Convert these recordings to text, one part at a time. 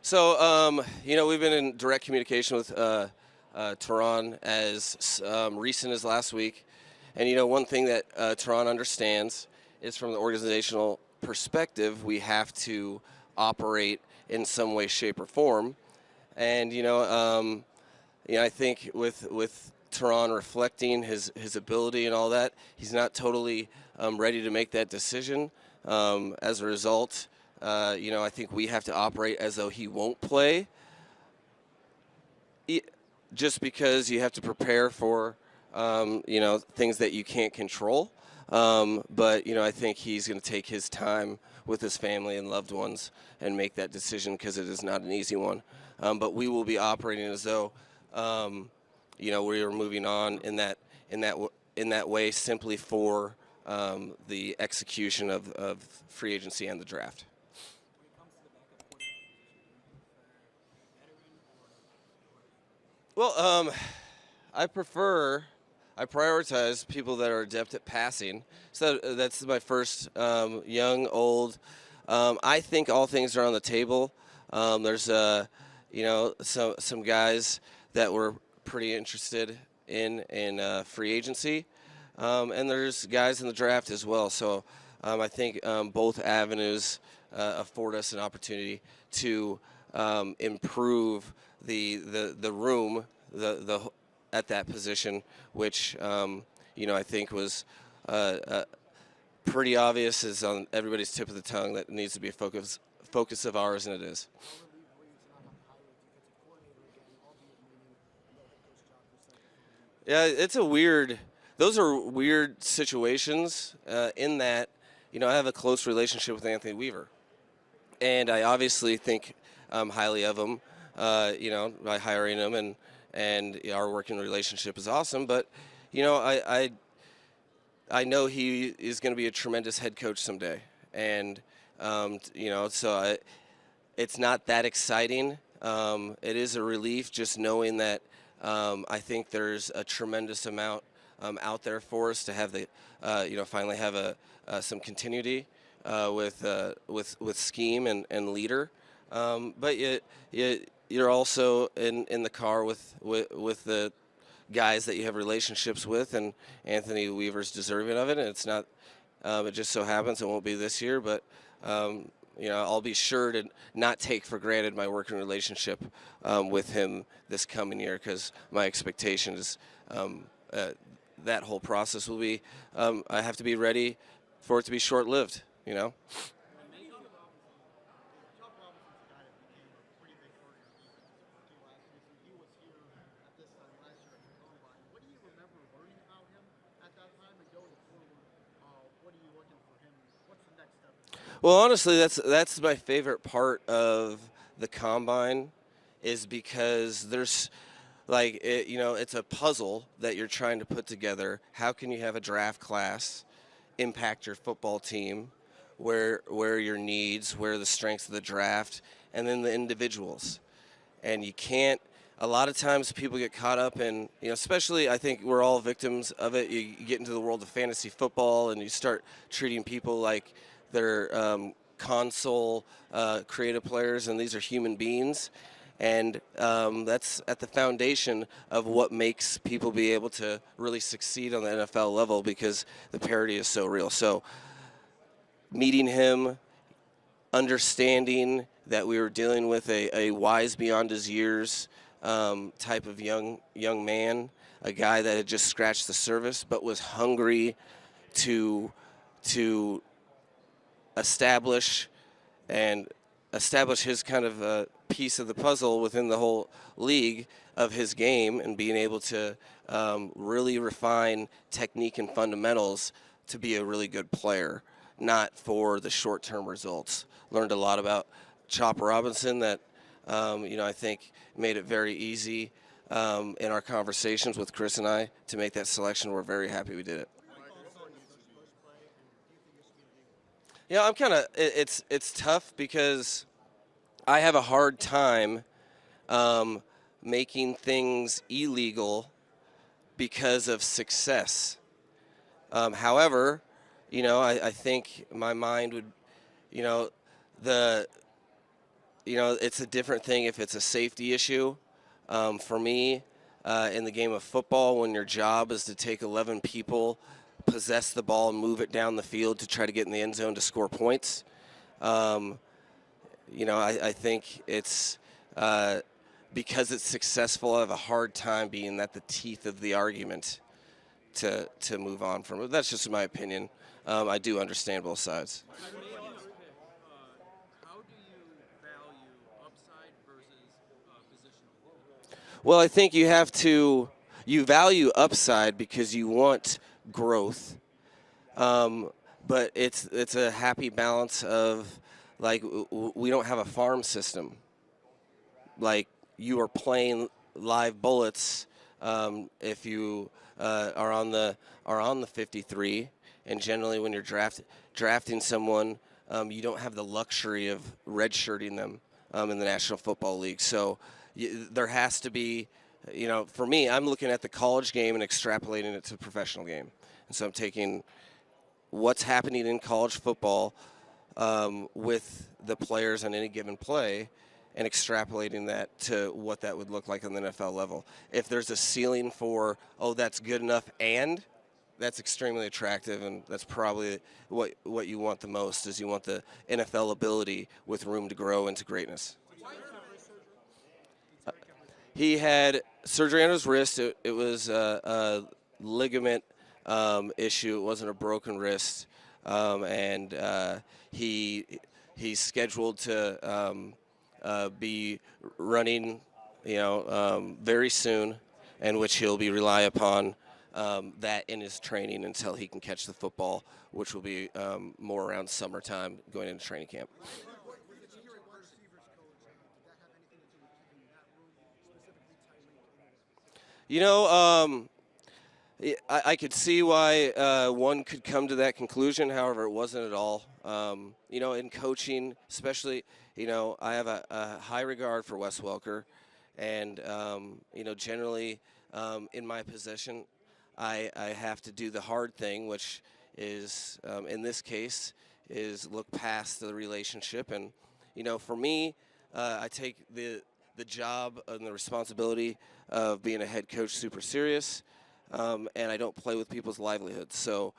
So, we've been in direct communication with Tehran as recent as last week. And, one thing that Tehran understands is from the organizational perspective, we have to operate in some way, shape, or form. And, I think with Tehran reflecting his ability and all that, he's not totally ready to make that decision. As a result, I think we have to operate as though he won't play, just because you have to prepare for, things that you can't control. But, I think he's going to take his time with his family and loved ones and make that decision because it is not an easy one. But we will be operating as though, we are moving on in that way simply for the execution of free agency and the draft. Well, I prioritize people that are adept at passing. So that's my first, young, old. I think all things are on the table. There's, some guys that were pretty interested in free agency, and there's guys in the draft as well. So I think both avenues afford us an opportunity to improve the room the at that position, which I think was pretty obvious, is on everybody's tip of the tongue that it needs to be a focus of ours, and it is. Yeah, those are weird situations in that, I have a close relationship with Anthony Weaver, and I obviously think highly of him, by hiring him, and our working relationship is awesome. But, I know he is going to be a tremendous head coach someday, and it's not that exciting. It is a relief just knowing that I think there's a tremendous amount out there for us to have finally have some continuity with scheme and leader. But you're also in the car with the guys that you have relationships with, and Anthony Weaver's deserving of it. And it's not. It just so happens it won't be this year, but I'll be sure to not take for granted my working relationship with him this coming year, because my expectation is that whole process will be. I have to be ready for it to be short-lived. Well, honestly, that's my favorite part of the combine, is because there's it's a puzzle that you're trying to put together. How can you have a draft class impact your football team? Where your needs, where the strengths of the draft, and then the individuals. And you can't. A lot of times people get caught up in, especially I think we're all victims of it. You get into the world of fantasy football and you start treating people like they're console creative players, and these are human beings. And that's at the foundation of what makes people be able to really succeed on the NFL level, because the parity is so real. So meeting him, understanding that we were dealing with a wise beyond his years type of young man, a guy that had just scratched the surface but was hungry to establish his kind of piece of the puzzle within the whole league of his game, and being able to really refine technique and fundamentals to be a really good player, not for the short-term results. Learned a lot about Chop Robinson that, I think made it very easy in our conversations with Chris and I to make that selection. We're very happy we did it. Yeah, I'm kind of. It's tough because I have a hard time making things illegal because of success. However, I think my mind would, the it's a different thing if it's a safety issue. For me, in the game of football, when your job is to take 11 people, possess the ball, and move it down the field to try to get in the end zone to score points, I think it's because it's successful. I have a hard time being at the teeth of the argument to move on from it. That's just my opinion. I do understand both sides. How do you value upside versus positional? Well, I think you value upside because you want growth, but it's a happy balance of like we don't have a farm system. Like you are playing live bullets if you are on the 53, and generally when you're drafting someone, you don't have the luxury of redshirting them in the National Football League. So there has to be, for me, I'm looking at the college game and extrapolating it to the professional game, and so I'm taking what's happening in college football with the players on any given play and extrapolating that to what that would look like on the NFL level. If there's a ceiling for, that's good enough, and that's extremely attractive, and that's probably what you want the most, is you want the NFL ability with room to grow into greatness. He had surgery on his wrist. It was a ligament issue. It wasn't a broken wrist, and he's scheduled to be running, very soon, in which he'll be rely upon that in his training until he can catch the football, which will be more around summertime going into training camp. I could see why one could come to that conclusion. However, it wasn't at all. In coaching, especially, I have a high regard for Wes Welker, and generally, in my position, I have to do the hard thing, which is, in this case, is look past the relationship. And for me, I take the job and the responsibility of being a head coach super serious, and I don't play with people's livelihoods. So,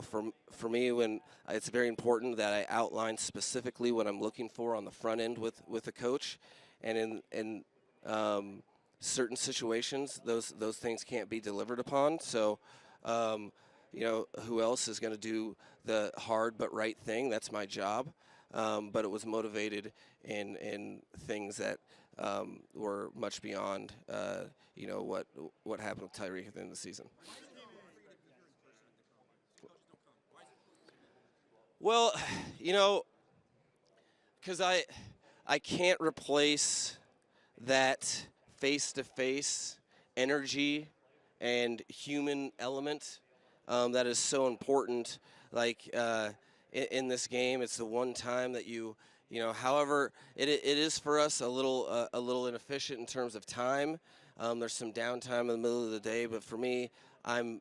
for me, when it's very important that I outline specifically what I'm looking for on the front end with a coach, and in certain situations, those things can't be delivered upon. So, who else is going to do the hard but right thing? That's my job. But it was motivated in things that were much beyond, what happened with Tyreek at the end of the season. Well, because I can't replace that face-to-face energy and human element that is so important. Like in this game, it's the one time that however, it is for us a little inefficient in terms of time. There's some downtime in the middle of the day, but for me, I'm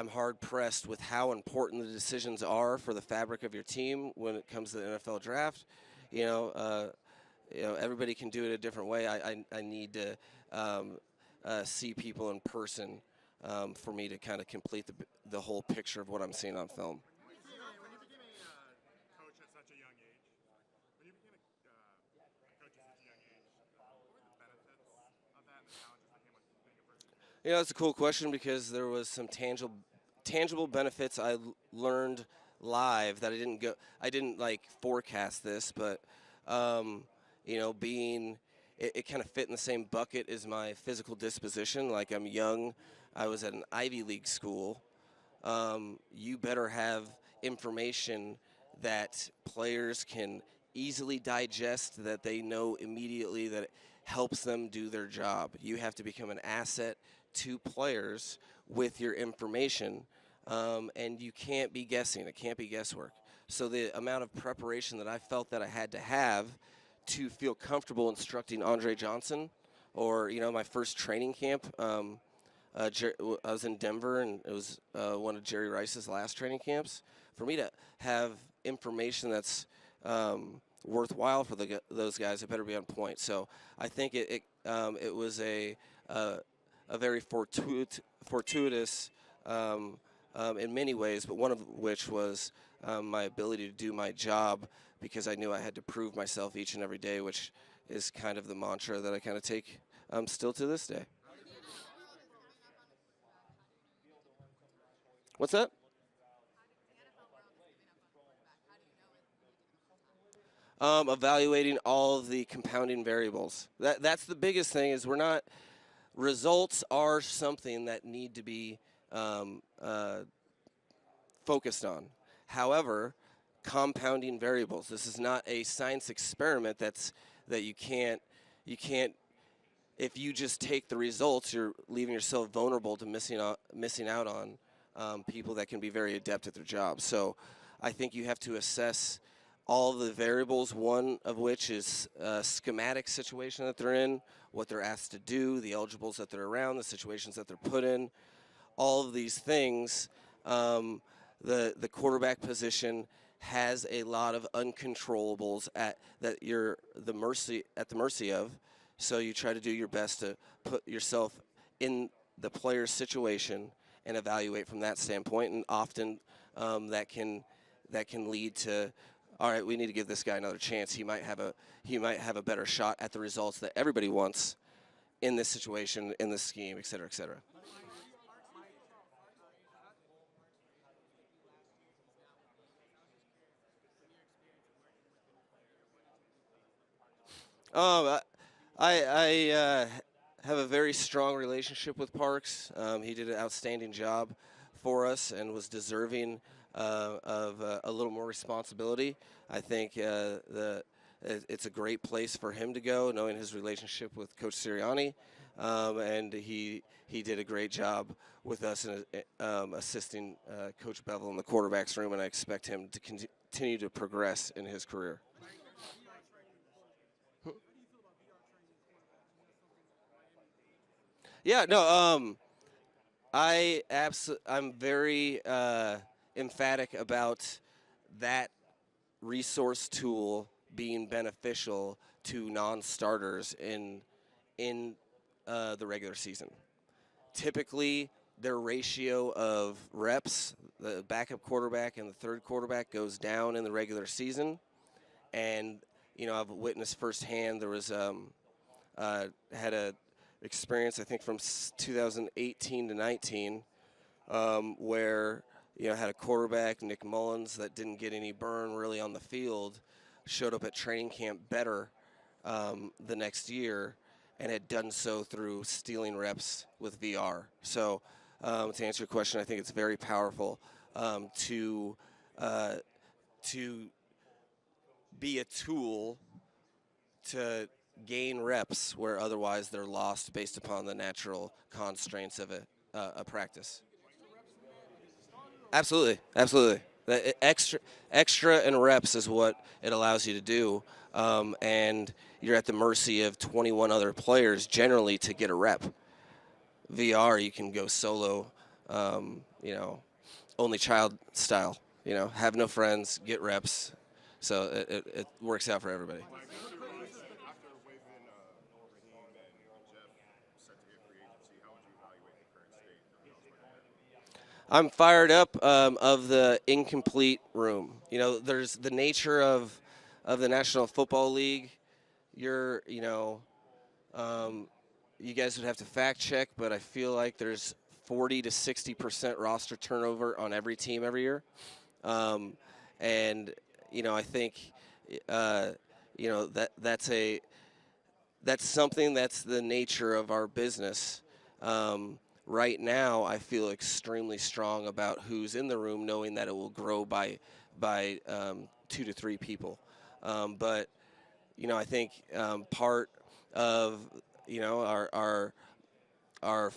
hard pressed with how important the decisions are for the fabric of your team when it comes to the NFL draft. Everybody can do it a different way. I need to see people in person for me to kind of complete the whole picture of what I'm seeing on film. That's a cool question because there was some tangible benefits I learned live that I didn't like forecast this, but being it kind of fit in the same bucket as my physical disposition. Like, I'm young, I was at an Ivy League school. You better have information that players can easily digest, that they know immediately, that it helps them do their job. You have to become an asset to players with your information, and you can't be guessing. It can't be guesswork. So the amount of preparation that I felt that I had to have to feel comfortable instructing Andre Johnson, or my first training camp, I was in Denver, and it was one of Jerry Rice's last training camps. For me to have information that's worthwhile for those guys, it better be on point. So I think it was a very fortuitous in many ways, but one of which was my ability to do my job because I knew I had to prove myself each and every day, which is kind of the mantra that I kind of take still to this day. What's that? Evaluating all of the compounding variables. That's the biggest thing. Is we're not results are something that need to be focused on. However, compounding variables. This is not a science experiment. That you can't. If you just take the results, you're leaving yourself vulnerable to missing out on people that can be very adept at their job. So, I think you have to assess all of the variables. One of which is a schematic situation that they're in, what they're asked to do, the eligibles that they're around, the situations that they're put in. All of these things, the quarterback position has a lot of uncontrollables that you're at the mercy of. So you try to do your best to put yourself in the player's situation and evaluate from that standpoint. And often that can lead to, all right, we need to give this guy another chance. He might have a better shot at the results that everybody wants in this situation, in this scheme, et cetera, et cetera. Um, I have a very strong relationship with Parks. He did an outstanding job for us and was deserving of a little more responsibility. I think it's a great place for him to go, knowing his relationship with Coach Sirianni, and he did a great job with us in assisting Coach Bevel in the quarterbacks room, and I expect him to continue to progress in his career. Yeah, no, I'm very emphatic about that resource tool being beneficial to non-starters in the regular season. Typically, their ratio of reps, the backup quarterback and the third quarterback, goes down in the regular season, and I've witnessed firsthand. There was had a experience, I think, from 2018 to 19, where had a quarterback, Nick Mullins, that didn't get any burn really on the field, showed up at training camp better the next year, and had done so through stealing reps with VR. So, to answer your question, I think it's very powerful to uh, to be a tool to gain reps where otherwise they're lost based upon the natural constraints of a practice. Absolutely, absolutely. Extra and reps is what it allows you to do, and you're at the mercy of 21 other players generally to get a rep. VR, you can go solo, only child style. Have no friends, get reps. So it works out for everybody. After waiving Noah Raheem and Jeff set to hit free agency, how would you evaluate the current state of the Dolphins? I'm fired up of the incomplete room. There's the nature of the National Football League. You're, you guys would have to fact check, but I feel like there's 40 to 60% roster turnover on every team every year, and I think that's something that's the nature of our business. Right now, I feel extremely strong about who's in the room, knowing that it will grow by 2 to 3 people. But I think part of our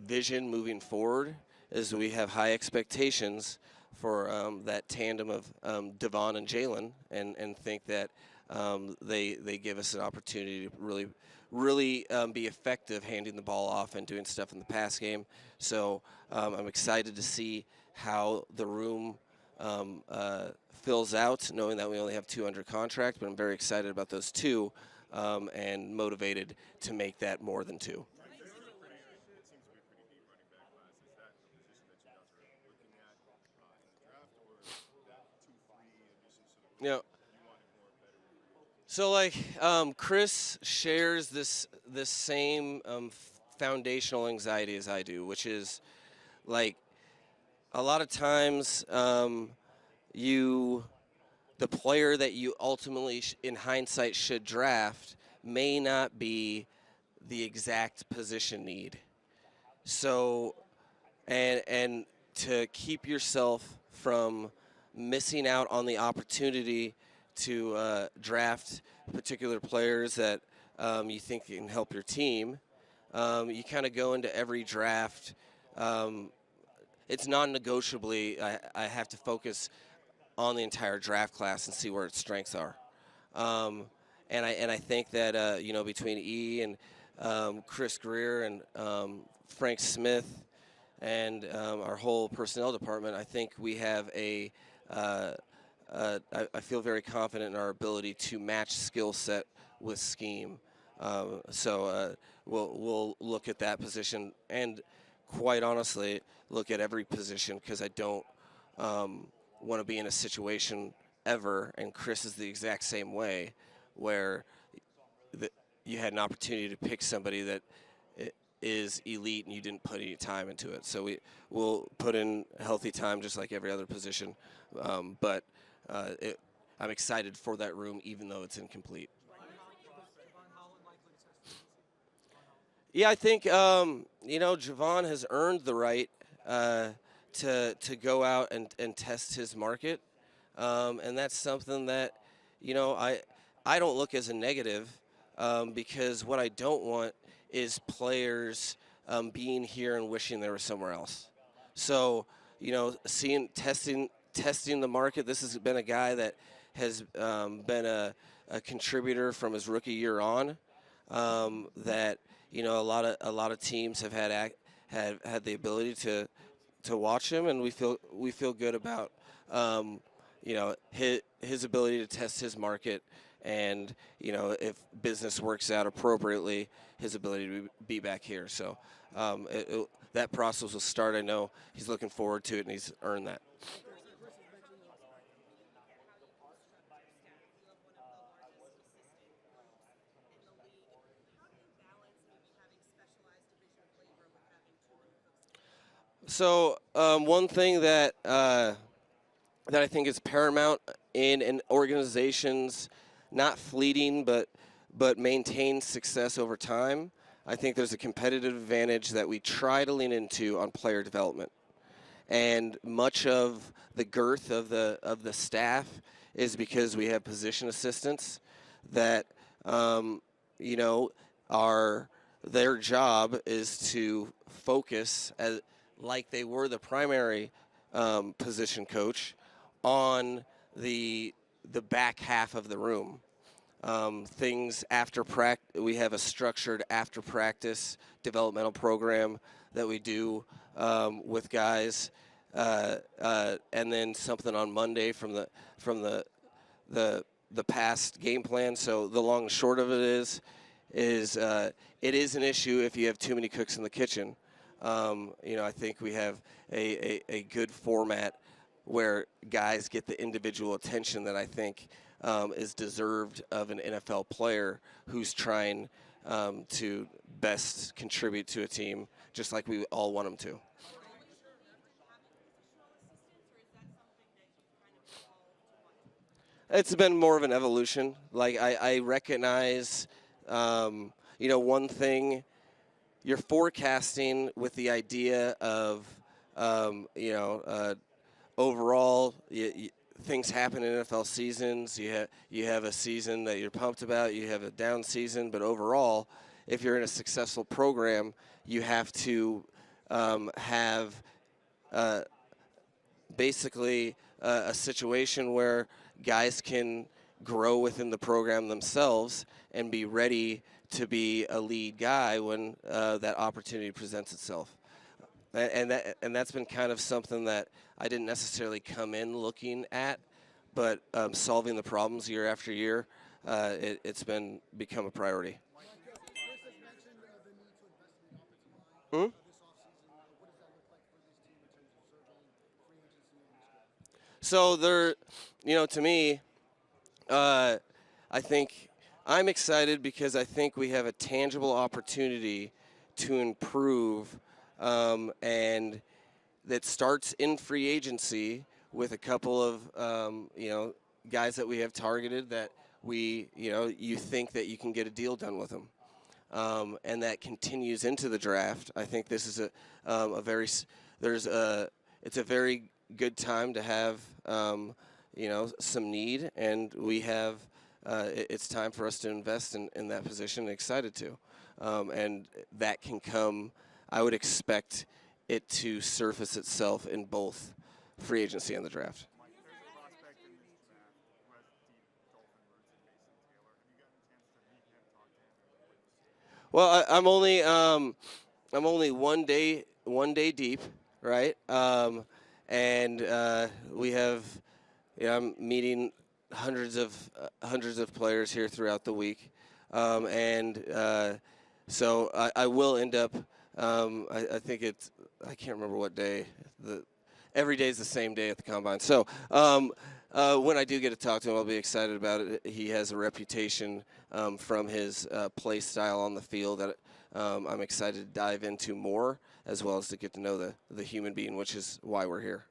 vision moving forward is we have high expectations for that tandem of Devon and Jalen, and think that they give us an opportunity to really be effective handing the ball off and doing stuff in the pass game. So I'm excited to see how the room fills out, knowing that we only have 2 under contract. But I'm very excited about those 2 and motivated to make that more than 2. Yeah. So like Chris shares this same foundational anxiety as I do, which is like a lot of times the player that you ultimately in hindsight should draft may not be the exact position need. So and to keep yourself from missing out on the opportunity to draft particular players that you think can help your team, you kind of go into every draft. It's non-negotiably. I have to focus on the entire draft class and see where its strengths are. And I think that between E and Chris Greer and Frank Smith and our whole personnel department, I think we have I feel very confident in our ability to match skill set with scheme. So we'll look at that position and, quite honestly, look at every position because I don't want to be in a situation ever, and Chris is the exact same way, where you had an opportunity to pick somebody that is elite and you didn't put any time into it. So we'll put in healthy time just like every other position, but I'm excited for that room even though it's incomplete. Yeah, I think Javon has earned the right to go out and test his market, and that's something that I don't look as a negative, because what I don't want is players being here and wishing they were somewhere else. So testing the market. This has been a guy that has been a contributor from his rookie year on. That a lot of teams have had the ability to watch him, and we feel good about his ability to test his market, and if business works out appropriately, his ability to be back here. So that process will start. I know he's looking forward to it, and he's earned that. So one thing that I think is paramount in an organization's not fleeting but maintain success over time, I think there's a competitive advantage that we try to lean into on player development. And much of the girth of the staff is because we have position assistants that are their job is to focus like they were the primary position coach on the back half of the room. Things after practice, we have a structured after practice developmental program that we do with guys, and then something on Monday from the past game plan. So the long and short of it is it is an issue if you have too many cooks in the kitchen. I think we have a good format where guys get the individual attention that I think is deserved of an NFL player who's trying to best contribute to a team, just like we all want them to. It's been more of an evolution. Like I recognize, one thing, you're forecasting with the idea of, overall, things happen in NFL seasons. You have a season that you're pumped about. You have a down season. But overall, if you're in a successful program, you have to have basically a situation where guys can grow within the program themselves and be ready to be a lead guy when that opportunity presents itself. and that's been kind of something that I didn't necessarily come in looking at, but solving the problems year after year, it's been become a priority. Hmm? So there, to me, uh, I think I'm excited because I think we have a tangible opportunity to improve, and that starts in free agency with a couple of guys that we have targeted that you think that you can get a deal done with them, and that continues into the draft. I think this is a very there's a it's a very good time to have some need, and we have it's time for us to invest in that position. Excited to, and that can come. I would expect it to surface itself in both free agency and the draft. Mike, there's a prospect in this draft who has deep Dolphin roots in Mason Taylor. Have you gotten a chance to meet him, talk to him, or witness? Well, I'm only 1 day deep, right? And we have, I'm meeting hundreds of players here throughout the week, and so I will end up. I think I can't remember what day. Every day is the same day at the combine. So when I do get to talk to him, I'll be excited about it. He has a reputation from his play style on the field that I'm excited to dive into more, as well as to get to know the human being, which is why we're here.